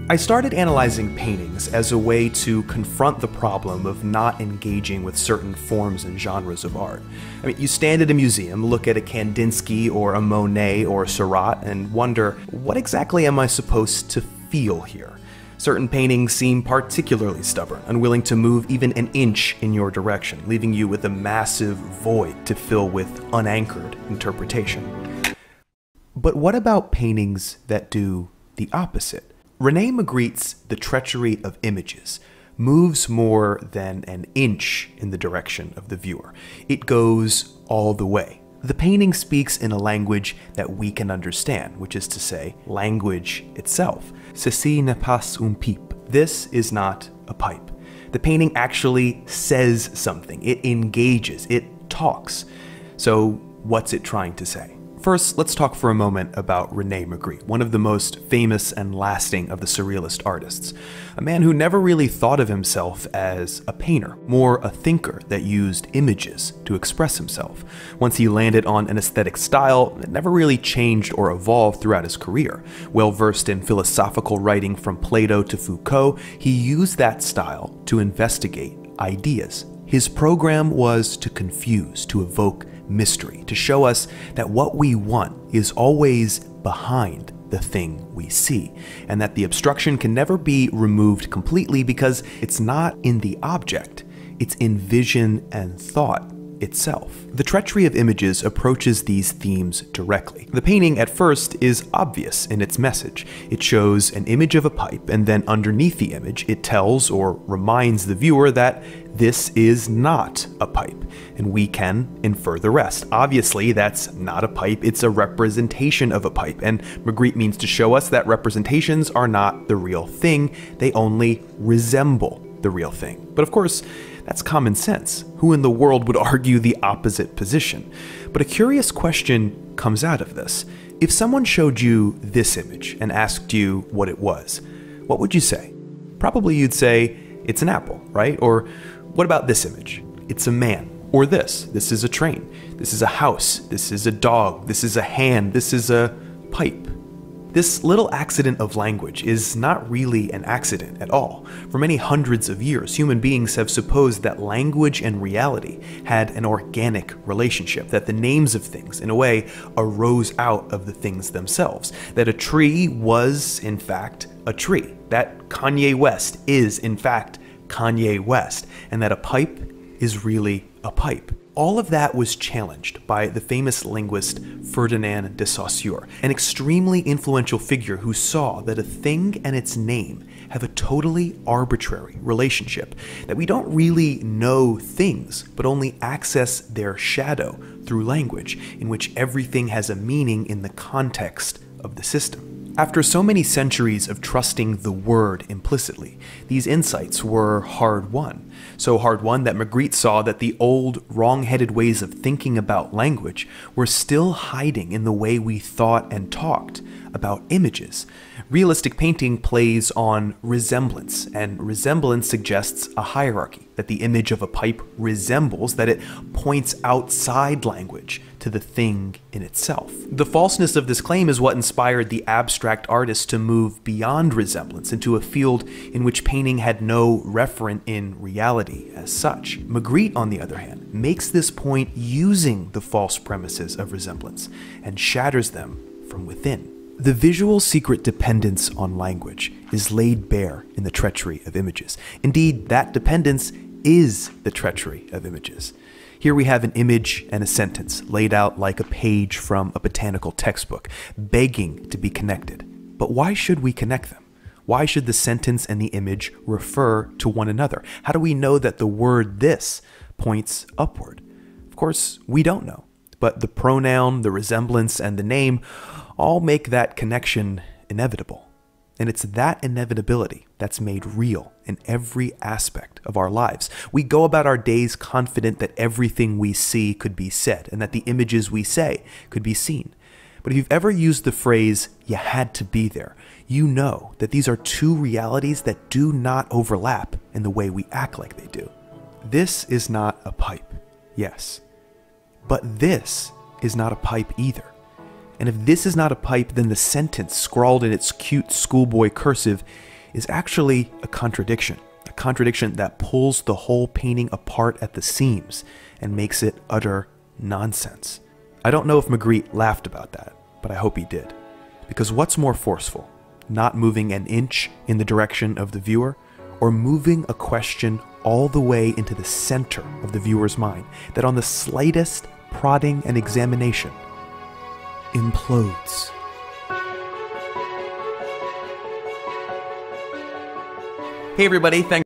I started analyzing paintings as a way to confront the problem of not engaging with certain forms and genres of art. I mean, you stand at a museum, look at a Kandinsky or a Monet or a Seurat, and wonder, what exactly am I supposed to feel here? Certain paintings seem particularly stubborn, unwilling to move even an inch in your direction, leaving you with a massive void to fill with unanchored interpretation. But what about paintings that do the opposite? René Magritte's The Treachery of Images moves more than an inch in the direction of the viewer. It goes all the way. The painting speaks in a language that we can understand, which is to say, language itself. Ceci n'est pas une pipe. This is not a pipe. The painting actually says something. It engages. It talks. So what's it trying to say? First, let's talk for a moment about René Magritte, one of the most famous and lasting of the surrealist artists. A man who never really thought of himself as a painter, more a thinker that used images to express himself. Once he landed on an aesthetic style, it never really changed or evolved throughout his career. Well versed in philosophical writing from Plato to Foucault, he used that style to investigate ideas. His program was to confuse, to evoke mystery, to show us that what we want is always behind the thing we see, and that the obstruction can never be removed completely because it's not in the object, it's in vision and thought itself. The Treachery of Images approaches these themes directly. The painting at first is obvious in its message. It shows an image of a pipe, and then underneath the image it tells or reminds the viewer that this is not a pipe, and we can infer the rest. Obviously, that's not a pipe, it's a representation of a pipe, and Magritte means to show us that representations are not the real thing, they only resemble the real thing. But of course, that's common sense. Who in the world would argue the opposite position? But a curious question comes out of this. If someone showed you this image and asked you what it was, what would you say? Probably you'd say, it's an apple, right? Or what about this image? It's a man. Or this is a train. This is a house. This is a dog. This is a hand. This is a pipe. This little accident of language is not really an accident at all. For many hundreds of years, human beings have supposed that language and reality had an organic relationship, that the names of things, in a way, arose out of the things themselves, that a tree was, in fact, a tree, that Kanye West is, in fact, Kanye West, and that a pipe is really a pipe. All of that was challenged by the famous linguist Ferdinand de Saussure, an extremely influential figure who saw that a thing and its name have a totally arbitrary relationship, that we don't really know things, but only access their shadow through language, in which everything has a meaning in the context of the system. After so many centuries of trusting the word implicitly, these insights were hard-won. So hard-won that Magritte saw that the old, wrong-headed ways of thinking about language were still hiding in the way we thought and talked about images. Realistic painting plays on resemblance, and resemblance suggests a hierarchy, that the image of a pipe resembles, that it points outside language to the thing in itself. The falseness of this claim is what inspired the abstract artist to move beyond resemblance into a field in which painting had no referent in reality as such. Magritte, on the other hand, makes this point using the false premises of resemblance and shatters them from within. The visual secret dependence on language is laid bare in the Treachery of Images. Indeed, that dependence is the Treachery of Images. Here we have an image and a sentence laid out like a page from a botanical textbook, begging to be connected. But why should we connect them? Why should the sentence and the image refer to one another? How do we know that the word "this" points upward? Of course, we don't know. But the pronoun, the resemblance, and the name all make that connection inevitable. And it's that inevitability that's made real in every aspect of our lives. We go about our days confident that everything we see could be said, and that the images we say could be seen. But if you've ever used the phrase, "you had to be there," you know that these are two realities that do not overlap in the way we act like they do. This is not a pipe, yes. But this is not a pipe either. And if this is not a pipe, then the sentence scrawled in its cute schoolboy cursive is actually a contradiction that pulls the whole painting apart at the seams and makes it utter nonsense. I don't know if Maghriet laughed about that, but I hope he did. Because what's more forceful, not moving an inch in the direction of the viewer, or moving a question all the way into the center of the viewer's mind, that on the slightest prodding and examination implodes? Hey everybody, thanks